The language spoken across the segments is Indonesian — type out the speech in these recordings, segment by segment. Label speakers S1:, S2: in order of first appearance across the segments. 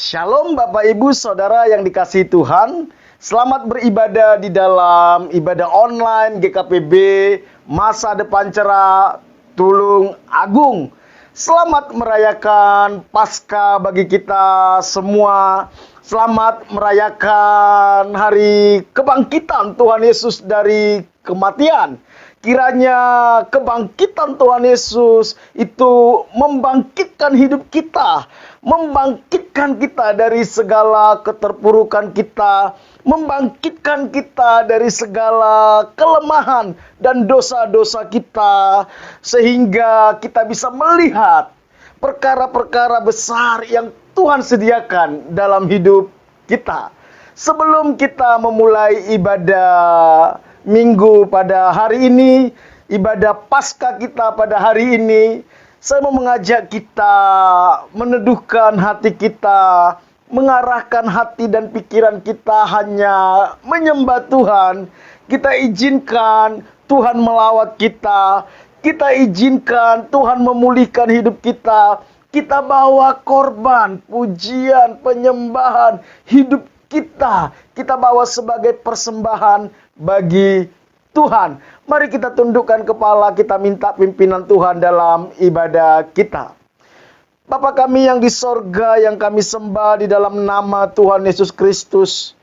S1: Shalom Bapak Ibu Saudara yang dikasihi Tuhan. Selamat beribadah di dalam ibadah online GKPB Masa Depan Cerah Tulung Agung. Selamat merayakan Paskah bagi kita semua. Selamat merayakan hari kebangkitan Tuhan Yesus dari kematian. Kiranya kebangkitan Tuhan Yesus itu membangkitkan hidup kita, membangkitkan kita dari segala keterpurukan kita, membangkitkan kita dari segala kelemahan dan dosa-dosa kita, sehingga kita bisa melihat perkara-perkara besar yang Tuhan sediakan dalam hidup kita. Sebelum kita memulai ibadah Minggu pada hari ini, ibadah Paskah kita pada hari ini, saya mau mengajak kita meneduhkan hati kita, mengarahkan hati dan pikiran kita hanya menyembah Tuhan. Kita izinkan Tuhan melawat kita, kita izinkan Tuhan memulihkan hidup kita. Kita bawa korban, pujian, penyembahan hidup kita bawa sebagai persembahan bagi Tuhan. Mari kita tundukkan kepala, kita minta pimpinan Tuhan dalam ibadah kita. Bapa kami yang di sorga, yang kami sembah di dalam nama Tuhan Yesus Kristus,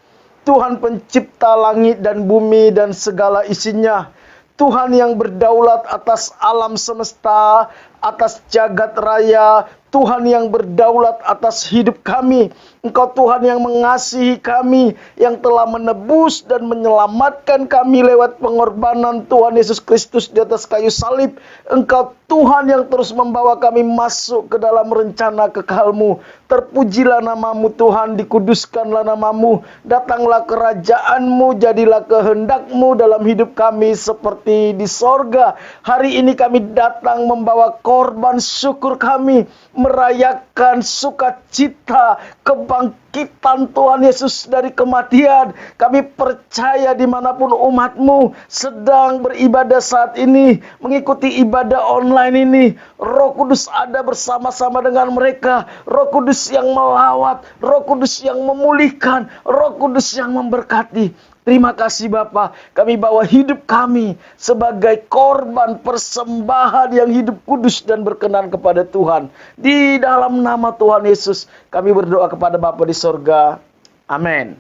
S1: Tuhan pencipta langit dan bumi dan segala isinya, Tuhan yang berdaulat atas alam semesta, atas jagat raya, Tuhan yang berdaulat atas hidup kami. Engkau Tuhan yang mengasihi kami, yang telah menebus dan menyelamatkan kami lewat pengorbanan Tuhan Yesus Kristus di atas kayu salib. Engkau Tuhan yang terus membawa kami masuk ke dalam rencana kekal-Mu. Terpujilah nama-Mu Tuhan, dikuduskanlah nama-Mu. Datanglah kerajaan-Mu, jadilah kehendak-Mu dalam hidup kami seperti di sorga. Hari ini kami datang membawa korban syukur kami, merayakan sukacita kebangkitan Tuhan Yesus dari kematian. Kami percaya dimanapun umat-Mu sedang beribadah saat ini, mengikuti ibadah online ini, Roh Kudus ada bersama-sama dengan mereka. Roh Kudus yang melawat, Roh Kudus yang memulihkan, Roh Kudus yang memberkati. Terima kasih Bapa, kami bawa hidup kami sebagai korban persembahan yang hidup kudus dan berkenan kepada Tuhan. Di dalam nama Tuhan Yesus, kami berdoa kepada Bapa di sorga. Amin.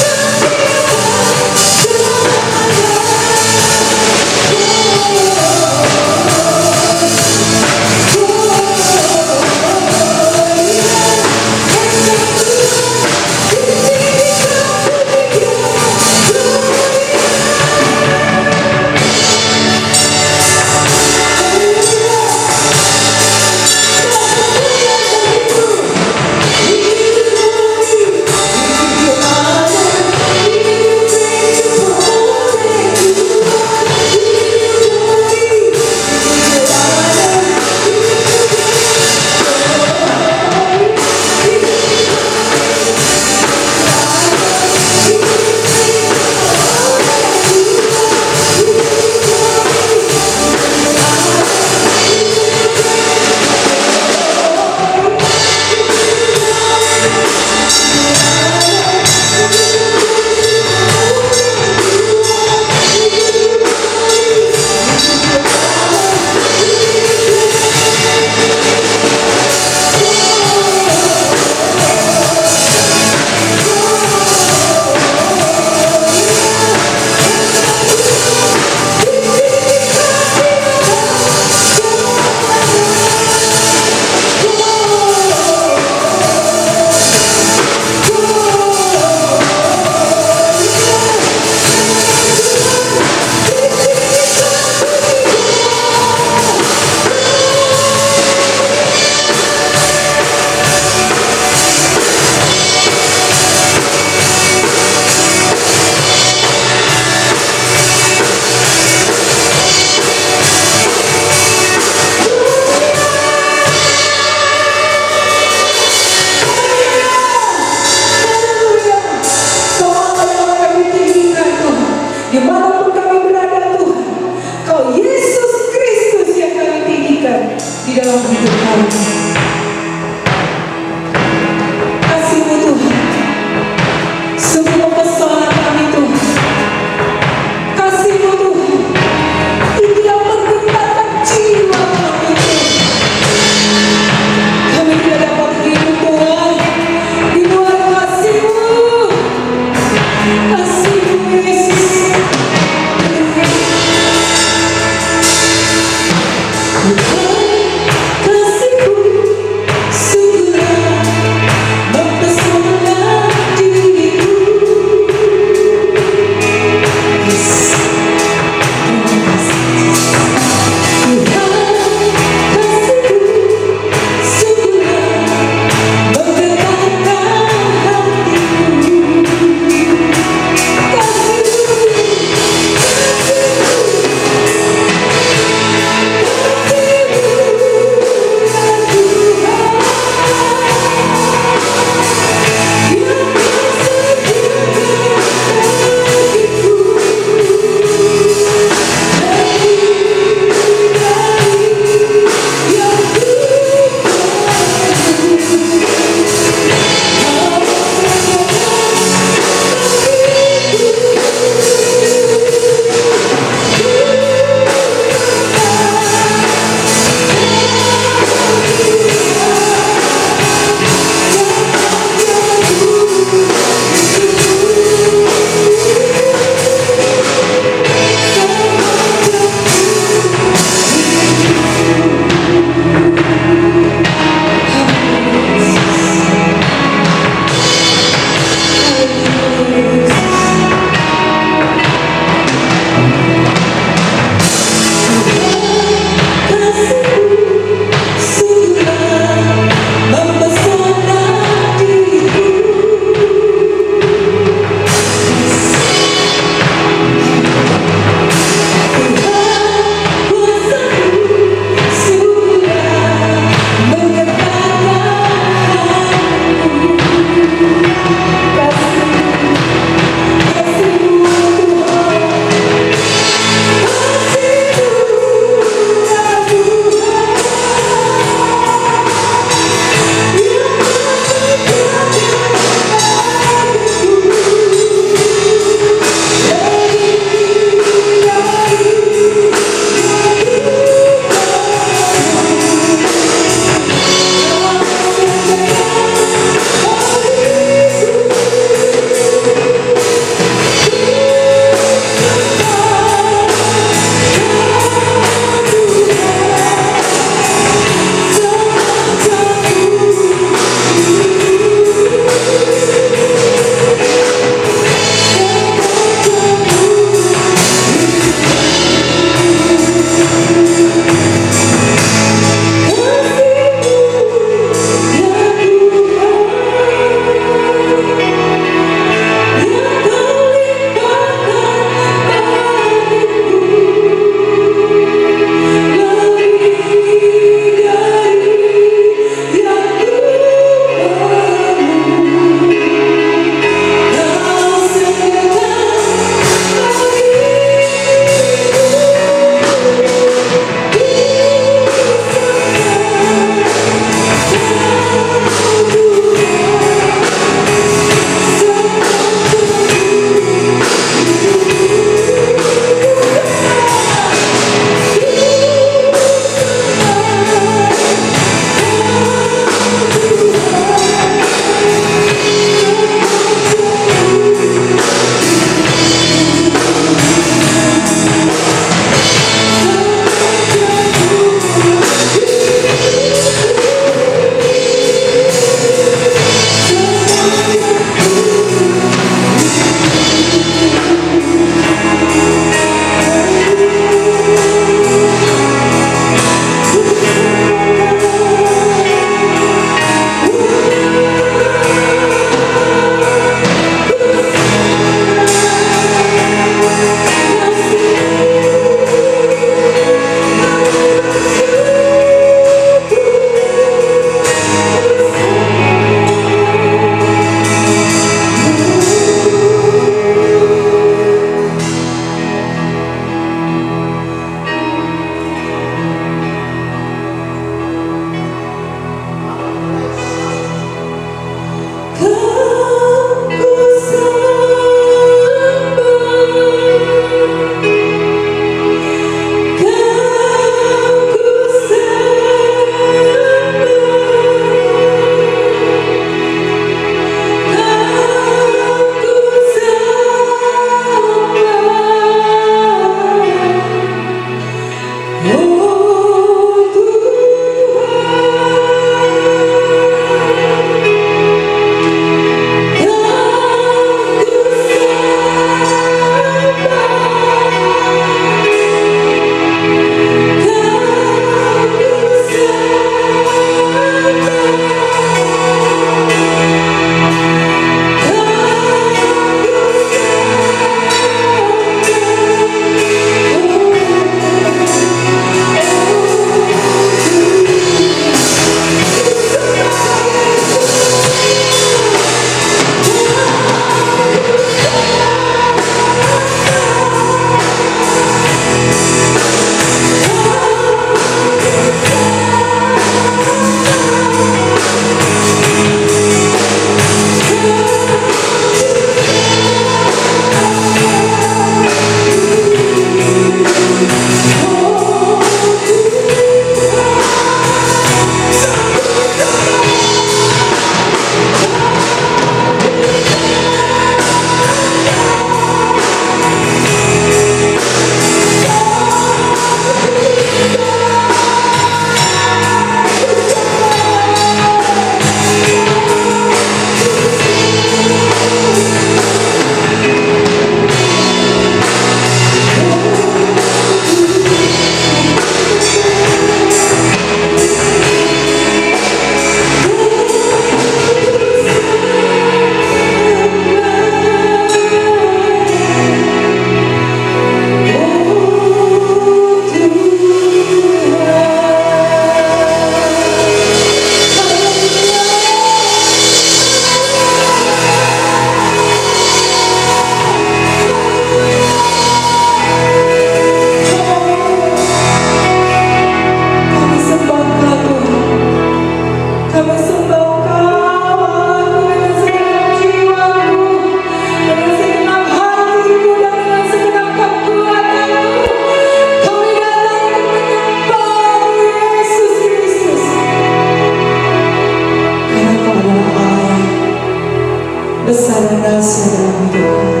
S2: besar dan dahsyat dalam hidup kami.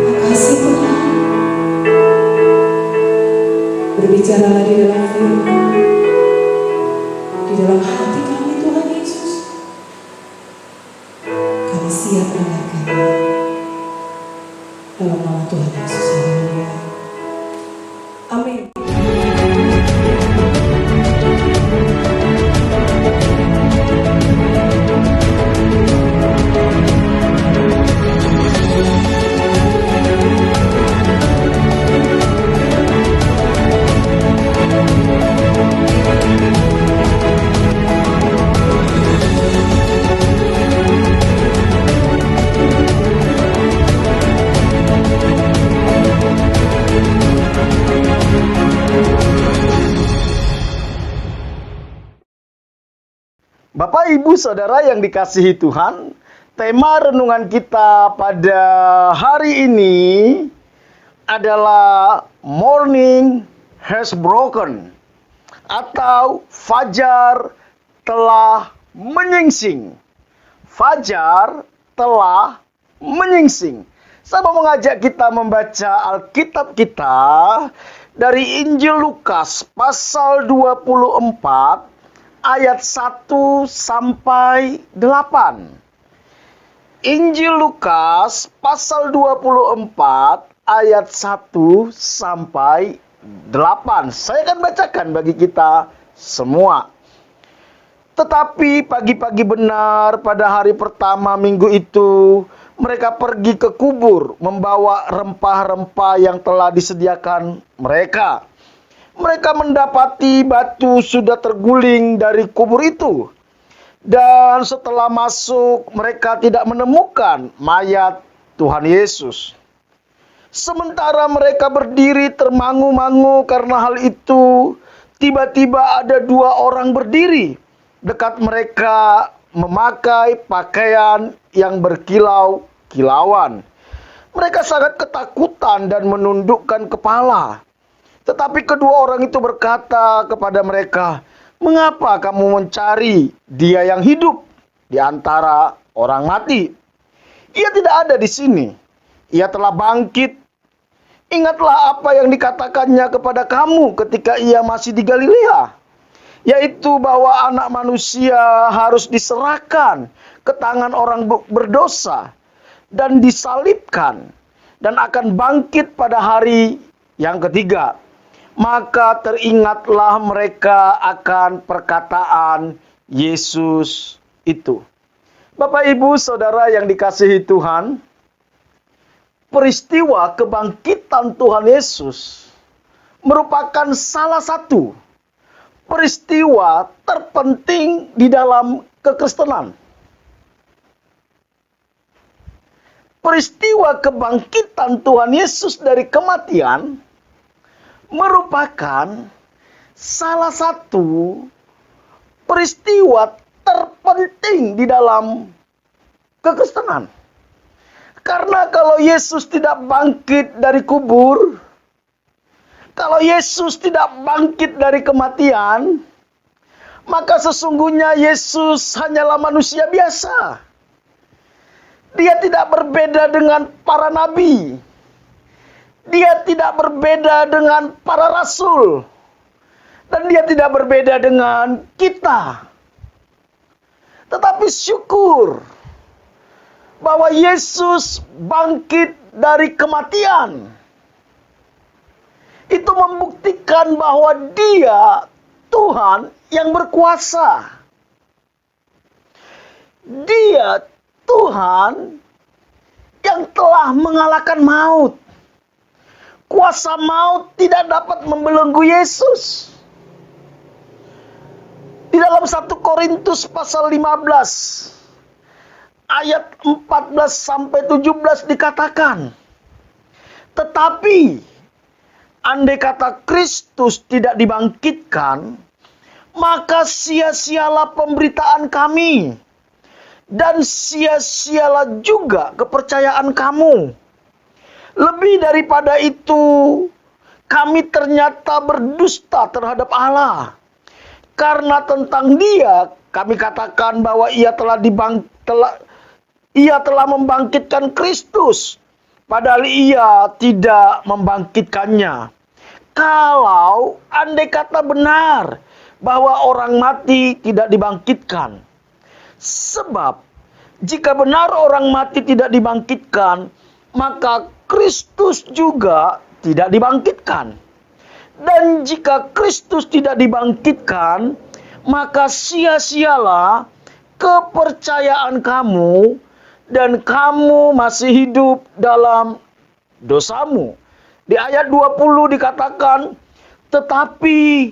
S2: Makasih Tuhan. Berbicaralah di dalam firman, di dalam hati kami Tuhan Yesus. Kami siap mendengarkannya. Dalam nama Tuhan Yesus. Haleluya. Amin.
S1: Bapak, Ibu, Saudara yang dikasihi Tuhan, tema renungan kita pada hari ini adalah Morning has broken atau Fajar telah menyingsing. Fajar telah menyingsing. Saya mau mengajak kita membaca Alkitab kita dari Injil Lukas pasal 24 ayat 1 sampai 8. Injil Lukas pasal 24 ayat 1 sampai 8. Saya akan bacakan bagi kita semua. Tetapi pagi-pagi benar pada hari pertama minggu itu, mereka pergi ke kubur membawa rempah-rempah yang telah disediakan mereka. Mereka mendapati batu sudah terguling dari kubur itu. Dan setelah masuk, mereka tidak menemukan mayat Tuhan Yesus. Sementara mereka berdiri termangu-mangu karena hal itu, tiba-tiba ada dua orang berdiri dekat mereka memakai pakaian yang berkilau-kilauan. Mereka sangat ketakutan dan menundukkan kepala. Tetapi kedua orang itu berkata kepada mereka, "Mengapa kamu mencari Dia yang hidup di antara orang mati? Ia tidak ada di sini. Ia telah bangkit. Ingatlah apa yang dikatakannya kepada kamu ketika ia masih di Galilea, yaitu bahwa Anak Manusia harus diserahkan ke tangan orang berdosa dan disalibkan dan akan bangkit pada hari yang ketiga." Maka teringatlah mereka akan perkataan Yesus itu. Bapak, Ibu, Saudara yang dikasihi Tuhan, peristiwa kebangkitan Tuhan Yesus merupakan salah satu peristiwa terpenting di dalam kekristenan. Peristiwa kebangkitan Tuhan Yesus dari kematian merupakan salah satu peristiwa terpenting di dalam kekristenan. Karena kalau Yesus tidak bangkit dari kubur, kalau Yesus tidak bangkit dari kematian, maka sesungguhnya Yesus hanyalah manusia biasa. Dia tidak berbeda dengan para nabi. Dia tidak berbeda dengan para rasul. Dan dia tidak berbeda dengan kita. Tetapi syukur bahwa Yesus bangkit dari kematian. Itu membuktikan bahwa Dia Tuhan yang berkuasa. Dia Tuhan yang telah mengalahkan maut. Kuasa maut tidak dapat membelenggu Yesus. Di dalam 1 Korintus pasal 15 ayat 14 sampai 17 dikatakan, "Tetapi andai kata Kristus tidak dibangkitkan, maka sia-sialah pemberitaan kami, dan sia-sialah juga kepercayaan kamu. Lebih daripada itu, kami ternyata berdusta terhadap Allah. Karena tentang Dia, kami katakan bahwa Ia ia telah membangkitkan Kristus, padahal ia tidak membangkitkannya. Kalau andai kata benar bahwa orang mati tidak dibangkitkan. Sebab jika benar orang mati tidak dibangkitkan, maka Kristus juga tidak dibangkitkan. Dan jika Kristus tidak dibangkitkan, maka sia-sialah kepercayaan kamu dan kamu masih hidup dalam dosamu. Di ayat 20 dikatakan, tetapi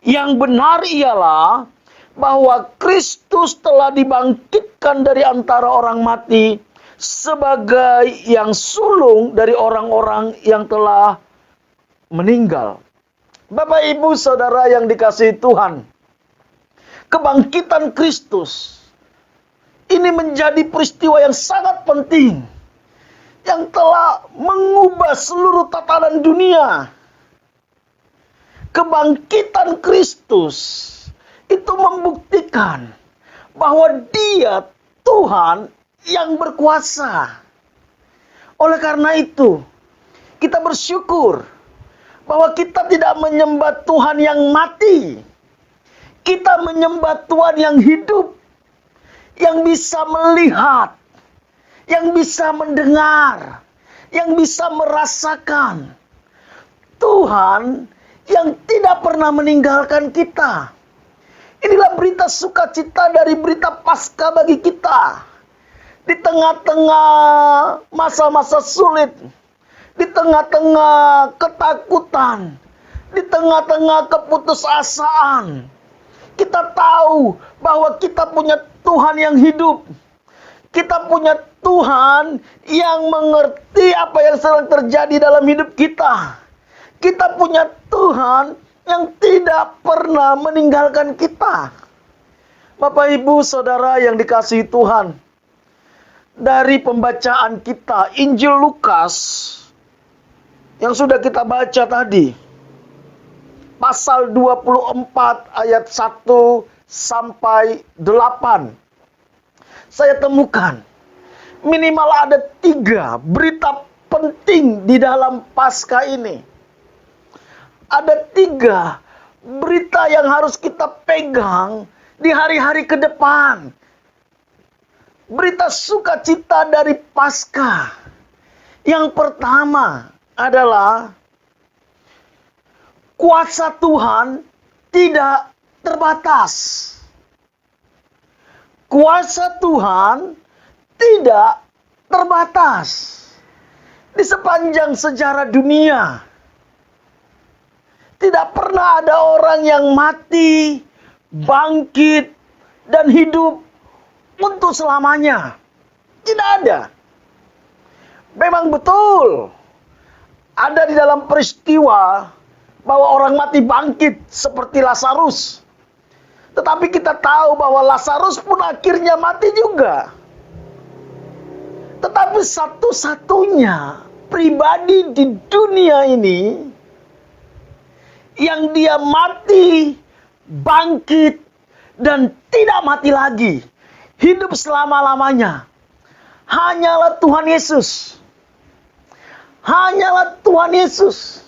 S1: yang benar ialah bahwa Kristus telah dibangkitkan dari antara orang mati sebagai yang sulung dari orang-orang yang telah meninggal. Bapak, Ibu, Saudara yang dikasihi Tuhan, kebangkitan Kristus ini menjadi peristiwa yang sangat penting yang telah mengubah seluruh tatanan dunia. Kebangkitan Kristus itu membuktikan bahwa Dia Tuhan yang berkuasa. Oleh karena itu, kita bersyukur bahwa kita tidak menyembah Tuhan yang mati. Kita menyembah Tuhan yang hidup, yang bisa melihat, yang bisa mendengar, yang bisa merasakan. Tuhan yang tidak pernah meninggalkan kita. Inilah berita sukacita dari berita Paskah bagi kita. Di tengah-tengah masa-masa sulit, di tengah-tengah ketakutan, di tengah-tengah keputusasaan, kita tahu bahwa kita punya Tuhan yang hidup. Kita punya Tuhan yang mengerti apa yang sedang terjadi dalam hidup kita. Kita punya Tuhan yang tidak pernah meninggalkan kita. Bapak, Ibu, Saudara yang dikasihi Tuhan, dari pembacaan kita Injil Lukas yang sudah kita baca tadi, pasal 24 ayat 1 sampai 8, saya temukan minimal ada 3 berita penting di dalam Paskah ini. Ada 3 berita yang harus kita pegang di hari-hari ke depan. Berita sukacita dari Paskah. Yang pertama adalah kuasa Tuhan tidak terbatas. Kuasa Tuhan tidak terbatas. Di sepanjang sejarah dunia, tidak pernah ada orang yang mati, bangkit, dan hidup untuk selamanya. Tidak ada. Memang betul, ada di dalam peristiwa bahwa orang mati bangkit seperti Lazarus. Tetapi kita tahu bahwa Lazarus pun akhirnya mati juga. Tetapi satu-satunya pribadi di dunia ini yang dia mati, bangkit, dan tidak mati lagi, hidup selama-lamanya, hanyalah Tuhan Yesus. Hanyalah Tuhan Yesus.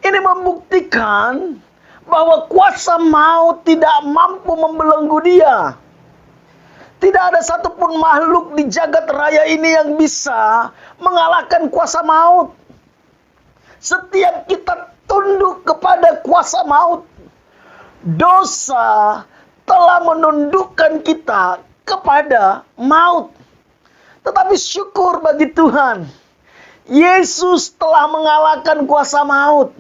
S1: Ini membuktikan bahwa kuasa maut tidak mampu membelenggu dia. Tidak ada satupun makhluk di jagat raya ini yang bisa mengalahkan kuasa maut. Setiap kita tunduk kepada kuasa maut, dosa telah menundukkan kita kepada maut. Tetapi syukur bagi Tuhan, Yesus telah mengalahkan kuasa maut.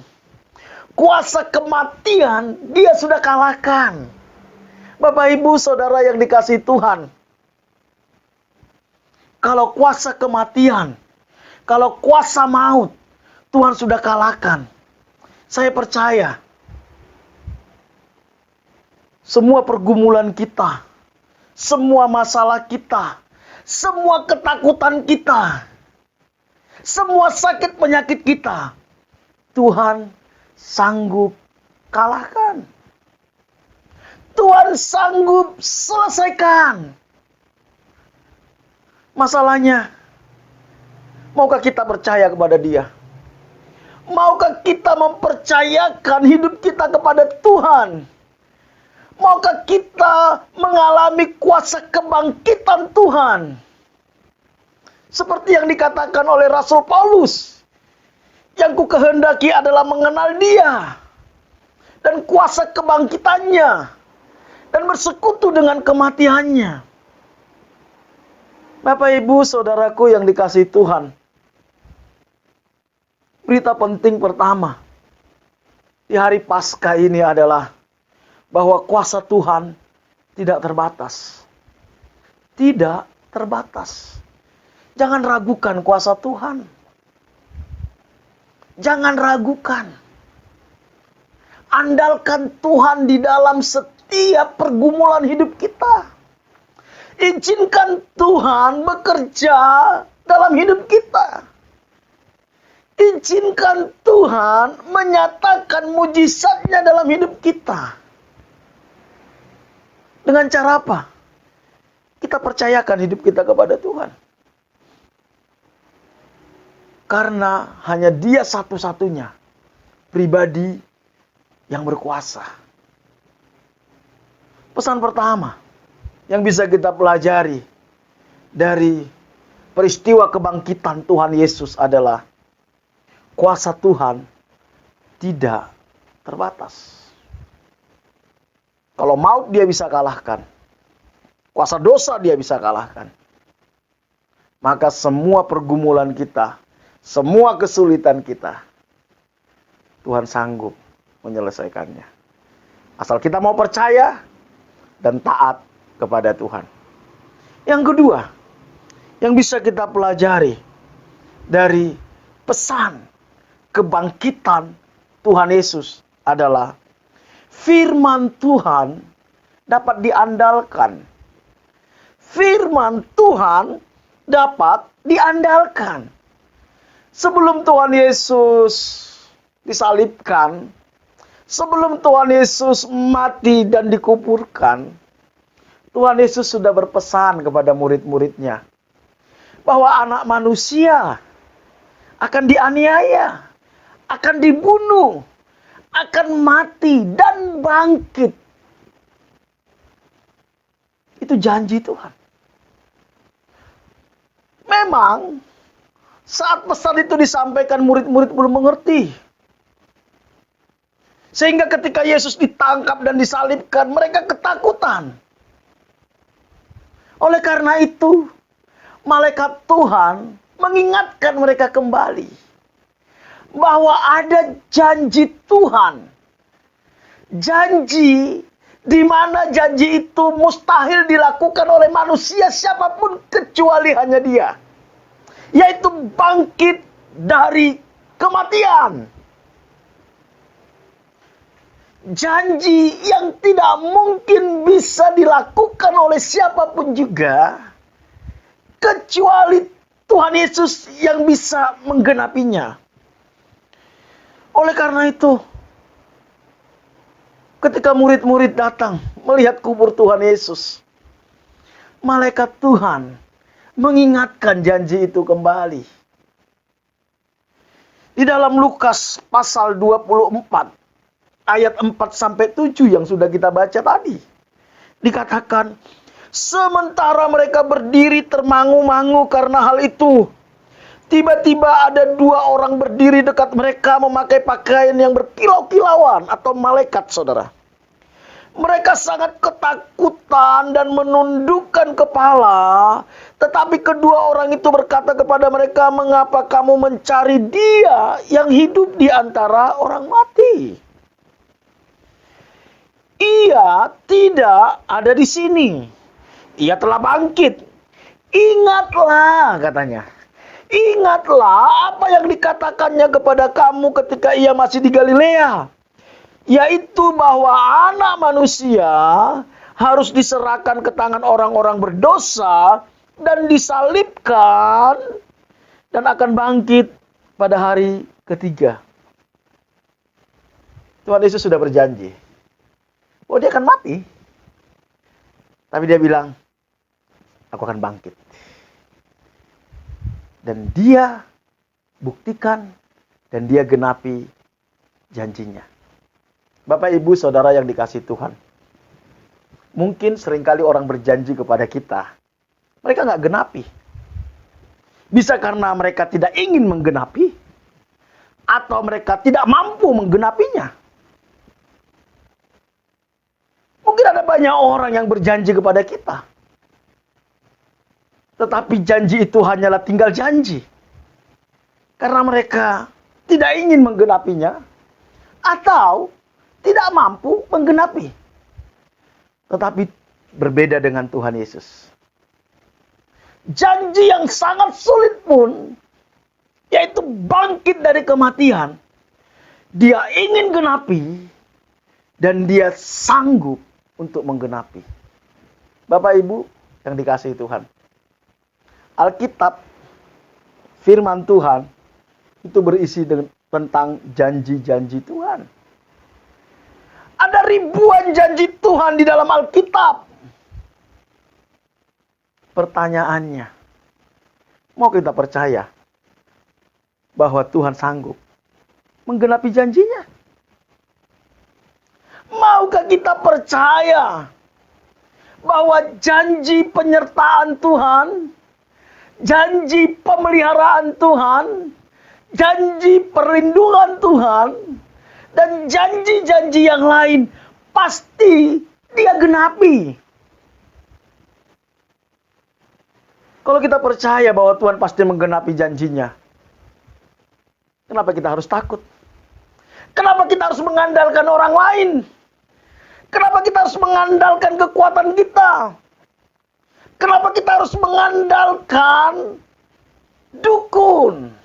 S1: Kuasa kematian dia sudah kalahkan. Bapak, Ibu, Saudara yang dikasihi Tuhan, kalau kuasa kematian, kalau kuasa maut Tuhan sudah kalahkan, saya percaya semua pergumulan kita, semua masalah kita, semua ketakutan kita, semua sakit penyakit kita, Tuhan sanggup kalahkan. Tuhan sanggup selesaikan. Masalahnya, maukah kita percaya kepada Dia? Maukah kita mempercayakan hidup kita kepada Tuhan? Maukah kita mengalami kuasa kebangkitan Tuhan? Seperti yang dikatakan oleh Rasul Paulus, yang ku kehendaki adalah mengenal Dia dan kuasa kebangkitannya dan bersekutu dengan kematiannya. Bapak, Ibu, Saudaraku yang dikasihi Tuhan, berita penting pertama di hari Paskah ini adalah bahwa kuasa Tuhan tidak terbatas. Tidak terbatas. Jangan ragukan kuasa Tuhan. Jangan ragukan. Andalkan Tuhan di dalam setiap pergumulan hidup kita. Izinkan Tuhan bekerja dalam hidup kita. Izinkan Tuhan menyatakan mujizatnya dalam hidup kita. Dengan cara apa? Kita percayakan hidup kita kepada Tuhan. Karena hanya Dia satu-satunya pribadi yang berkuasa. Pesan pertama yang bisa kita pelajari dari peristiwa kebangkitan Tuhan Yesus adalah kuasa Tuhan tidak terbatas. Kalau maut Dia bisa kalahkan, kuasa dosa Dia bisa kalahkan, maka semua pergumulan kita, semua kesulitan kita, Tuhan sanggup menyelesaikannya. Asal kita mau percaya dan taat kepada Tuhan. Yang kedua, yang bisa kita pelajari dari pesan kebangkitan Tuhan Yesus adalah firman Tuhan dapat diandalkan. Firman Tuhan dapat diandalkan. Sebelum Tuhan Yesus disalibkan, sebelum Tuhan Yesus mati dan dikuburkan, Tuhan Yesus sudah berpesan kepada murid-muridnya bahwa anak manusia akan dianiaya, akan dibunuh, akan mati dan bangkit. Itu janji Tuhan. Memang saat pesan itu disampaikan, murid-murid belum mengerti. Sehingga ketika Yesus ditangkap dan disalibkan, mereka ketakutan. Oleh karena itu, malaikat Tuhan mengingatkan mereka kembali bahwa ada janji Tuhan. Janji di mana janji itu mustahil dilakukan oleh manusia siapapun kecuali hanya Dia. Yaitu bangkit dari kematian. Janji yang tidak mungkin bisa dilakukan oleh siapapun juga, kecuali Tuhan Yesus yang bisa menggenapinya. Oleh karena itu, ketika murid-murid datang melihat kubur Tuhan Yesus, malaikat Tuhan mengingatkan janji itu kembali. Di dalam Lukas pasal 24 ayat 4-7 yang sudah kita baca tadi, dikatakan, sementara mereka berdiri termangu-mangu karena hal itu, tiba-tiba ada 2 orang berdiri dekat mereka memakai pakaian yang berkilau-kilauan atau malaikat, saudara. Mereka sangat ketakutan dan menundukkan kepala. Tetapi kedua orang itu berkata kepada mereka, mengapa kamu mencari Dia yang hidup di antara orang mati? Ia tidak ada di sini. Ia telah bangkit. Ingatlah, katanya. Ingatlah apa yang dikatakannya kepada kamu ketika Ia masih di Galilea. Yaitu bahwa anak manusia harus diserahkan ke tangan orang-orang berdosa dan disalibkan dan akan bangkit pada hari ketiga. Tuhan Yesus sudah berjanji bahwa Dia akan mati. Tapi Dia bilang, aku akan bangkit. Dan dia buktikan dan dia genapi janjinya. Bapak, Ibu, Saudara yang dikasihi Tuhan. Mungkin seringkali orang berjanji kepada kita, mereka nggak genapi. Bisa karena mereka tidak ingin menggenapi, atau mereka tidak mampu menggenapinya. Mungkin ada banyak orang yang berjanji kepada kita. Tetapi janji itu hanyalah tinggal janji. Karena mereka tidak ingin menggenapinya, atau tidak mampu menggenapi. Tetapi berbeda dengan Tuhan Yesus. Janji yang sangat sulit pun, yaitu bangkit dari kematian, dia ingin genapi, dan dia sanggup untuk menggenapi. Bapak Ibu yang dikasihi Tuhan, Alkitab, firman Tuhan, itu berisi tentang janji-janji Tuhan. Ada ribuan janji Tuhan di dalam Alkitab. Pertanyaannya, mau kita percaya bahwa Tuhan sanggup menggenapi janjinya? Maukah kita percaya bahwa janji penyertaan Tuhan, janji pemeliharaan Tuhan, janji perlindungan Tuhan, dan janji-janji yang lain pasti dia genapi? Kalau kita percaya bahwa Tuhan pasti menggenapi janjinya, kenapa kita harus takut? Kenapa kita harus mengandalkan orang lain? Kenapa kita harus mengandalkan kekuatan kita? Kenapa kita harus mengandalkan dukun?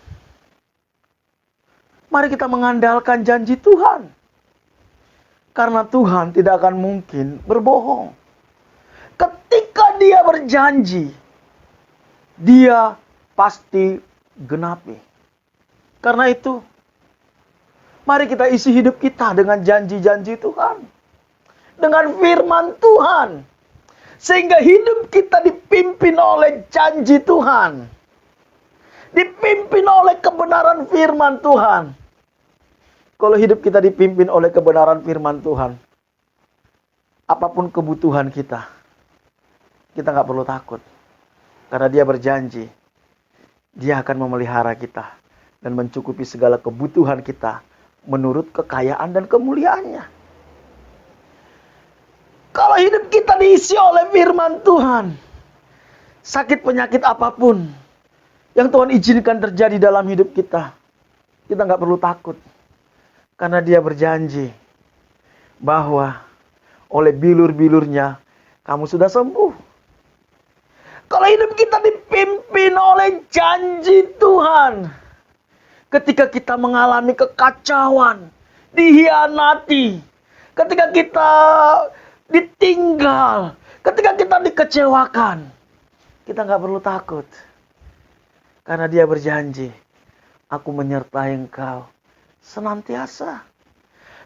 S1: Mari kita mengandalkan janji Tuhan. Karena Tuhan tidak akan mungkin berbohong. Ketika dia berjanji, dia pasti genapi. Karena itu, mari kita isi hidup kita dengan janji-janji Tuhan. Dengan firman Tuhan. Sehingga hidup kita dipimpin oleh janji Tuhan. Dipimpin oleh kebenaran firman Tuhan. Kalau hidup kita dipimpin oleh kebenaran firman Tuhan, apapun kebutuhan kita nggak perlu takut. Karena dia berjanji, dia akan memelihara kita dan mencukupi segala kebutuhan kita menurut kekayaan dan kemuliaannya. Kalau hidup kita diisi oleh firman Tuhan, sakit penyakit apapun yang Tuhan izinkan terjadi dalam hidup kita nggak perlu takut. Karena dia berjanji bahwa oleh bilur-bilurnya kamu sudah sembuh. Kalau hidup kita dipimpin oleh janji Tuhan, ketika kita mengalami kekacauan, dihianati, ketika kita ditinggal, ketika kita dikecewakan, kita nggak perlu takut. Karena dia berjanji, aku menyertai engkau senantiasa.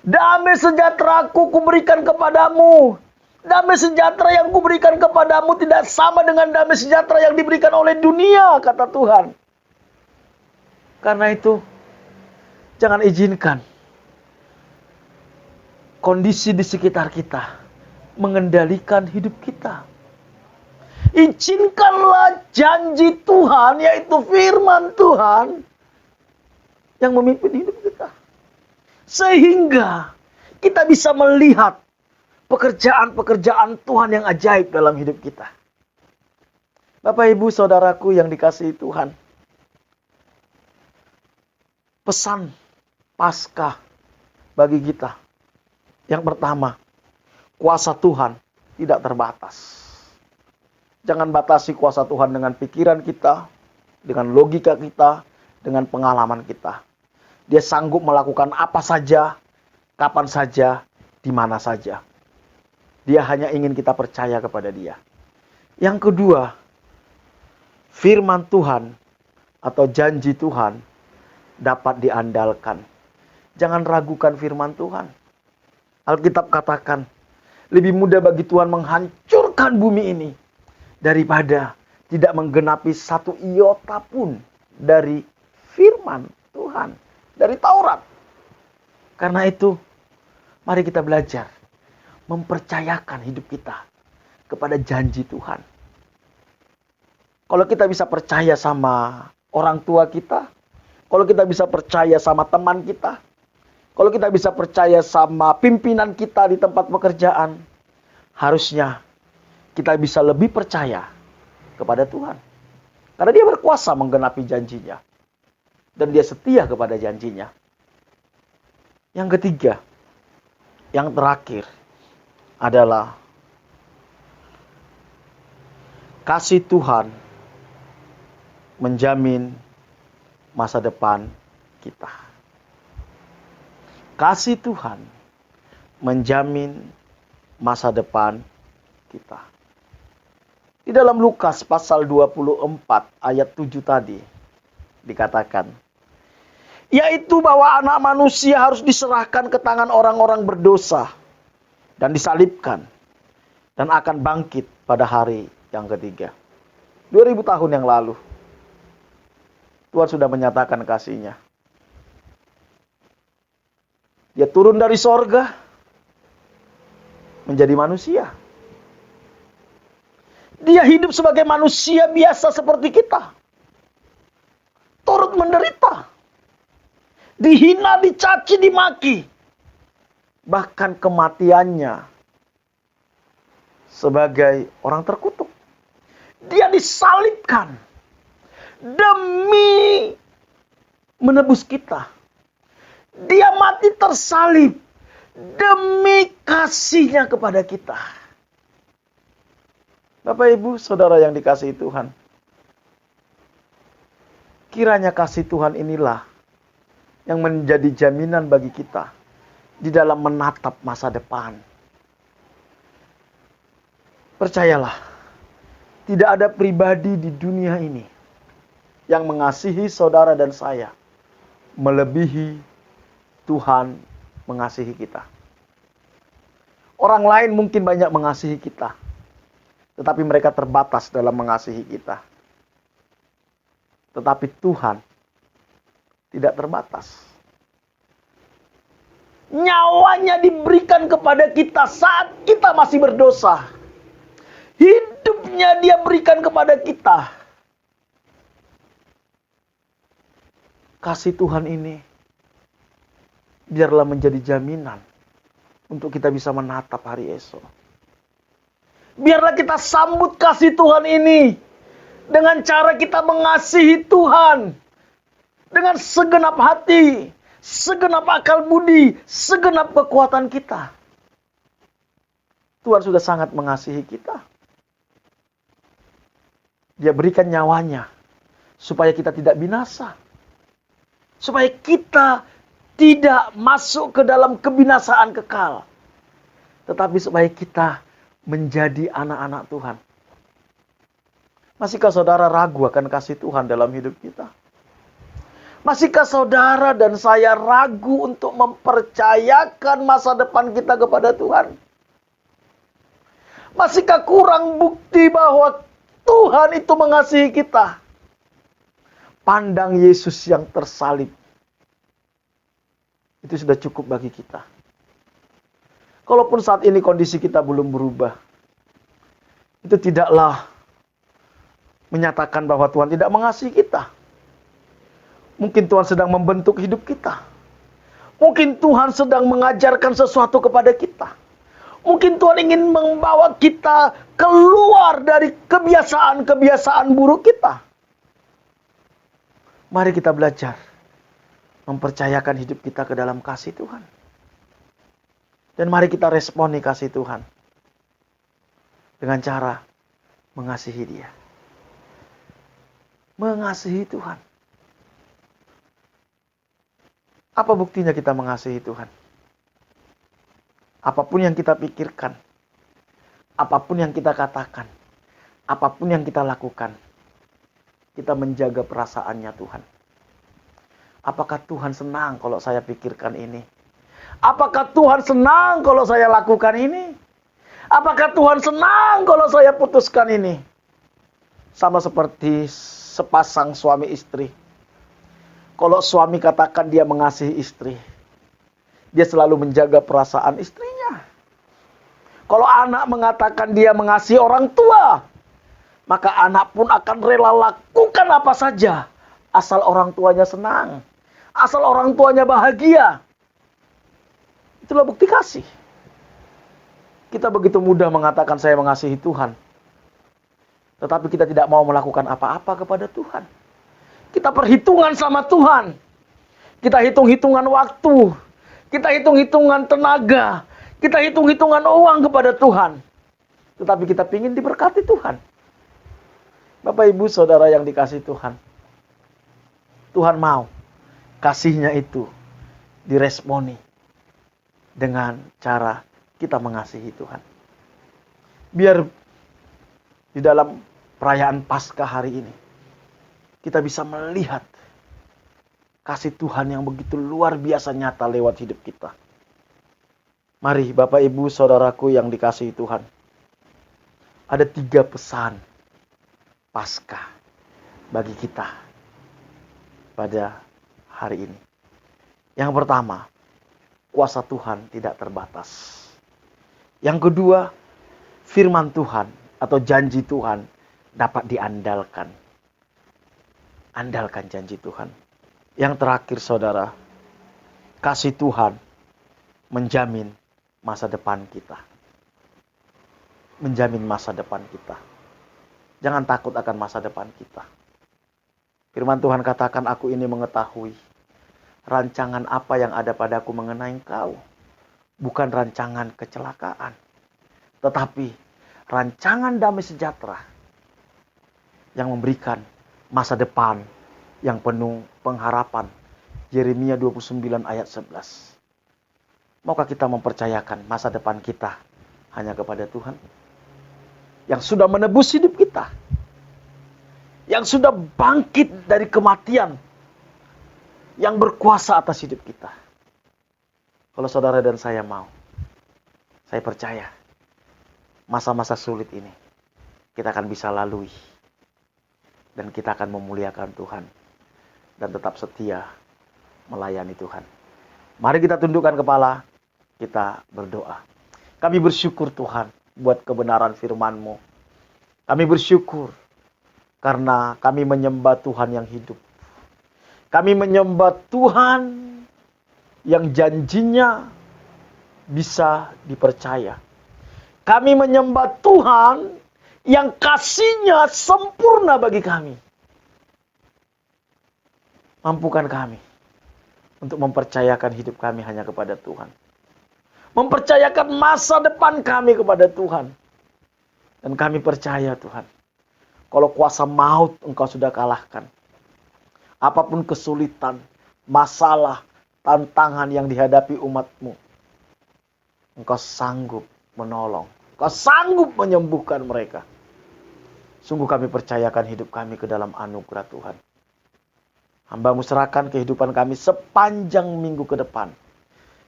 S1: Damai sejahtera-Ku kuberikan kepadamu. Damai sejahtera yang kuberikan kepadamu tidak sama dengan damai sejahtera yang diberikan oleh dunia, kata Tuhan. Karena itu, jangan izinkan kondisi di sekitar kita mengendalikan hidup kita. Izinkanlah janji Tuhan, yaitu firman Tuhan, yang memimpin hidup kita. Sehingga kita bisa melihat pekerjaan-pekerjaan Tuhan yang ajaib dalam hidup kita. Bapak, Ibu, Saudaraku yang dikasihi Tuhan. Pesan Paskah bagi kita. Yang pertama, kuasa Tuhan tidak terbatas. Jangan batasi kuasa Tuhan dengan pikiran kita, dengan logika kita, dengan pengalaman kita. Dia sanggup melakukan apa saja, kapan saja, di mana saja. Dia hanya ingin kita percaya kepada dia. Yang kedua, firman Tuhan atau janji Tuhan dapat diandalkan. Jangan ragukan firman Tuhan. Alkitab katakan, lebih mudah bagi Tuhan menghancurkan bumi ini daripada tidak menggenapi satu iota pun dari firman Tuhan, dari Taurat. Karena itu, mari kita belajar mempercayakan hidup kita kepada janji Tuhan. Kalau kita bisa percaya sama orang tua kita, kalau kita bisa percaya sama teman kita, kalau kita bisa percaya sama pimpinan kita di tempat pekerjaan, harusnya kita bisa lebih percaya kepada Tuhan. Karena Dia berkuasa menggenapi janjinya. Dan Dia setia kepada janjinya. Yang ketiga, yang terakhir adalah kasih Tuhan menjamin masa depan kita. Kasih Tuhan menjamin masa depan kita. Di dalam Lukas pasal 24 ayat 7 tadi dikatakan, yaitu bahwa anak manusia harus diserahkan ke tangan orang-orang berdosa dan disalibkan dan akan bangkit pada hari yang ketiga. 2000 tahun yang lalu Tuhan sudah menyatakan kasih-Nya. Dia turun dari sorga menjadi manusia. Dia hidup sebagai manusia biasa seperti kita. Turut menderita. Dihina, dicaci, dimaki. Bahkan kematiannya sebagai orang terkutuk. Dia disalibkan demi menebus kita. Dia mati tersalib demi kasih-Nya kepada kita. Bapak, Ibu, Saudara yang dikasihi Tuhan. Kiranya kasih Tuhan inilah yang menjadi jaminan bagi kita di dalam menatap masa depan. Percayalah, tidak ada pribadi di dunia ini yang mengasihi saudara dan saya melebihi Tuhan mengasihi kita. Orang lain mungkin banyak mengasihi kita, tetapi mereka terbatas dalam mengasihi kita. Tetapi Tuhan tidak terbatas. Nyawanya diberikan kepada kita saat kita masih berdosa. Hidupnya Dia berikan kepada kita. Kasih Tuhan ini biarlah menjadi jaminan untuk kita bisa menatap hari esok. Biarlah kita sambut kasih Tuhan ini dengan cara kita mengasihi Tuhan dengan segenap hati, segenap akal budi, segenap kekuatan kita. Tuhan sudah sangat mengasihi kita. Dia berikan nyawanya supaya kita tidak binasa. Supaya kita tidak masuk ke dalam kebinasaan kekal. Tetapi supaya kita menjadi anak-anak Tuhan. Masihkah saudara ragu akan kasih Tuhan dalam hidup kita? Masihkah saudara dan saya ragu untuk mempercayakan masa depan kita kepada Tuhan? Masihkah kurang bukti bahwa Tuhan itu mengasihi kita? Pandang Yesus yang tersalib. Itu sudah cukup bagi kita. Kalaupun saat ini kondisi kita belum berubah, itu tidaklah menyatakan bahwa Tuhan tidak mengasihi kita. Mungkin Tuhan sedang membentuk hidup kita. Mungkin Tuhan sedang mengajarkan sesuatu kepada kita. Mungkin Tuhan ingin membawa kita keluar dari kebiasaan-kebiasaan buruk kita. Mari kita belajar mempercayakan hidup kita ke dalam kasih Tuhan. Dan mari kita responi kasih Tuhan dengan cara mengasihi Dia. Mengasihi Tuhan. Apa buktinya kita mengasihi Tuhan? Apapun yang kita pikirkan, apapun yang kita katakan, apapun yang kita lakukan, kita menjaga perasaannya Tuhan. Apakah Tuhan senang kalau saya pikirkan ini? Apakah Tuhan senang kalau saya lakukan ini? Apakah Tuhan senang kalau saya putuskan ini? Sama seperti sepasang suami istri Kalau suami katakan dia mengasihi istri, dia selalu menjaga perasaan istrinya. Kalau anak mengatakan dia mengasihi orang tua, maka anak pun akan rela lakukan apa saja, asal orang tuanya senang, asal orang tuanya bahagia. Itulah bukti kasih. Kita begitu mudah mengatakan saya mengasihi Tuhan, tetapi kita tidak mau melakukan apa-apa kepada Tuhan. Kita perhitungan sama Tuhan. Kita hitung-hitungan waktu. Kita hitung-hitungan tenaga. Kita hitung-hitungan uang kepada Tuhan. Tetapi kita ingin diberkati Tuhan. Bapak, Ibu, Saudara yang dikasihi Tuhan. Tuhan mau kasihnya itu diresponi dengan cara kita mengasihi Tuhan. Biar di dalam perayaan Paskah hari ini, kita bisa melihat kasih Tuhan yang begitu luar biasa nyata lewat hidup kita. Mari Bapak, Ibu, Saudaraku yang dikasihi Tuhan. Ada 3 pesan Paskah bagi kita pada hari ini. Yang pertama, kuasa Tuhan tidak terbatas. Yang kedua, firman Tuhan atau janji Tuhan dapat diandalkan. Andalkan janji Tuhan. Yang terakhir, saudara, kasih Tuhan menjamin masa depan kita. Menjamin masa depan kita. Jangan takut akan masa depan kita. Firman Tuhan katakan, aku ini mengetahui rancangan apa yang ada padaku mengenai engkau. Bukan rancangan kecelakaan, tetapi rancangan damai sejahtera yang memberikan masa depan yang penuh pengharapan. Yeremia 29 ayat 11. Maukah kita mempercayakan masa depan kita hanya kepada Tuhan? Yang sudah menebus hidup kita. Yang sudah bangkit dari kematian. Yang berkuasa atas hidup kita. Kalau saudara dan saya mau, saya percaya masa-masa sulit ini kita akan bisa lalui. Dan kita akan memuliakan Tuhan. Dan tetap setia melayani Tuhan. Mari kita tundukkan kepala. Kita berdoa. Kami bersyukur Tuhan buat kebenaran firman-Mu. Kami bersyukur karena kami menyembah Tuhan yang hidup. Kami menyembah Tuhan yang janjinya bisa dipercaya. Kami menyembah Tuhan yang kasihnya sempurna bagi kami. Mampukan kami untuk mempercayakan hidup kami hanya kepada Tuhan. Mempercayakan masa depan kami kepada Tuhan. Dan kami percaya Tuhan, kalau kuasa maut Engkau sudah kalahkan. Apapun kesulitan, masalah, tantangan yang dihadapi umat-Mu, Engkau sanggup menolong. Engkau sanggup menyembuhkan mereka. Sungguh kami percayakan hidup kami ke dalam anugerah Tuhan. Hamba-Mu serahkan kehidupan kami sepanjang minggu ke depan.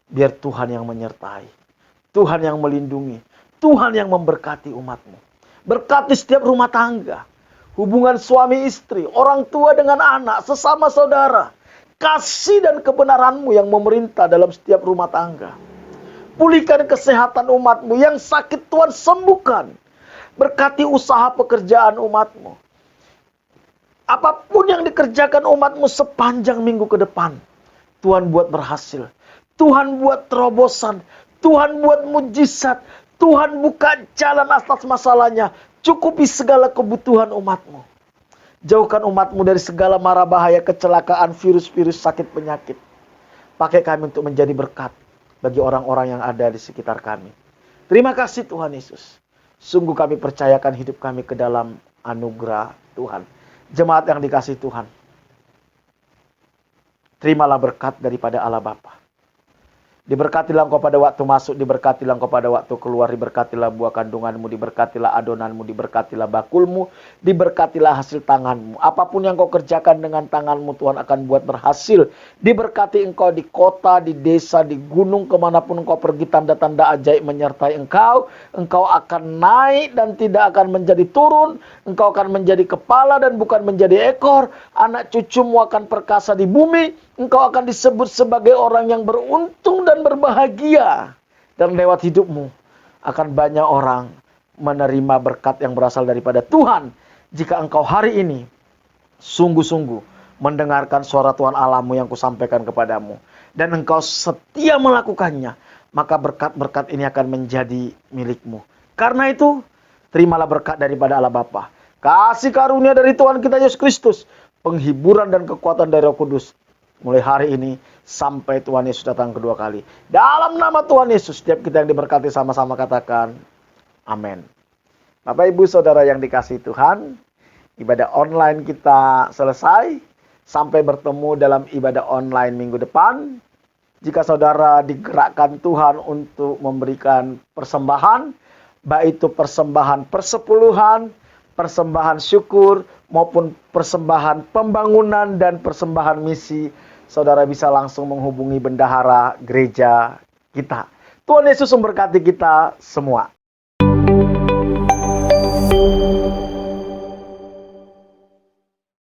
S1: Biar Tuhan yang menyertai. Tuhan yang melindungi. Tuhan yang memberkati umat-Mu. Berkati setiap rumah tangga. Hubungan suami istri, orang tua dengan anak, sesama saudara. Kasih dan kebenaran-Mu yang memerintah dalam setiap rumah tangga. Pulihkan kesehatan umat-Mu. Yang sakit Tuhan sembuhkan. Berkati usaha pekerjaan umat-Mu. Apapun yang dikerjakan umat-Mu sepanjang minggu ke depan, Tuhan buat berhasil. Tuhan buat terobosan. Tuhan buat mujizat. Tuhan buka jalan atas masalahnya. Cukupi segala kebutuhan umat-Mu. Jauhkan umat-Mu dari segala mara bahaya, kecelakaan, virus-virus, sakit, penyakit. Pakai kami untuk menjadi berkat bagi orang-orang yang ada di sekitar kami. Terima kasih Tuhan Yesus. Sungguh kami percayakan hidup kami ke dalam anugerah Tuhan. Jemaat yang dikasihi Tuhan, terimalah berkat daripada Allah Bapa, Diberkatilah engkau pada waktu masuk, diberkatilah engkau pada waktu keluar, diberkatilah buah kandunganmu, diberkatilah adonanmu, diberkatilah bakulmu, diberkatilah hasil tanganmu. Apapun yang kau kerjakan dengan tanganmu, Tuhan akan buat berhasil. Diberkati engkau di kota, di desa, di gunung, kemanapun engkau pergi, tanda-tanda ajaib menyertai engkau. Engkau akan naik dan tidak akan menjadi turun. Engkau akan menjadi kepala dan bukan menjadi ekor. Anak cucumu akan perkasa di bumi. Engkau akan disebut sebagai orang yang beruntung dan berbahagia. Dan lewat hidupmu akan banyak orang menerima berkat yang berasal daripada Tuhan. Jika engkau hari ini sungguh-sungguh mendengarkan suara Tuhan Allahmu yang kusampaikan kepadamu. Dan engkau setia melakukannya. Maka berkat-berkat ini akan menjadi milikmu. Karena itu, terimalah berkat daripada Allah Bapa. Kasih karunia dari Tuhan kita Yesus Kristus. Penghiburan dan kekuatan dari Roh Kudus. Mulai hari ini sampai Tuhan Yesus datang kedua kali. Dalam nama Tuhan Yesus, setiap kita yang diberkati sama-sama katakan amin. Bapak Ibu Saudara yang dikasihi Tuhan, ibadah online kita selesai. Sampai bertemu dalam ibadah online minggu depan. Jika saudara digerakkan Tuhan untuk memberikan persembahan, baik itu persembahan persepuluhan, persembahan syukur, maupun persembahan pembangunan dan persembahan misi, saudara bisa langsung menghubungi bendahara gereja kita. Tuhan Yesus memberkati kita semua.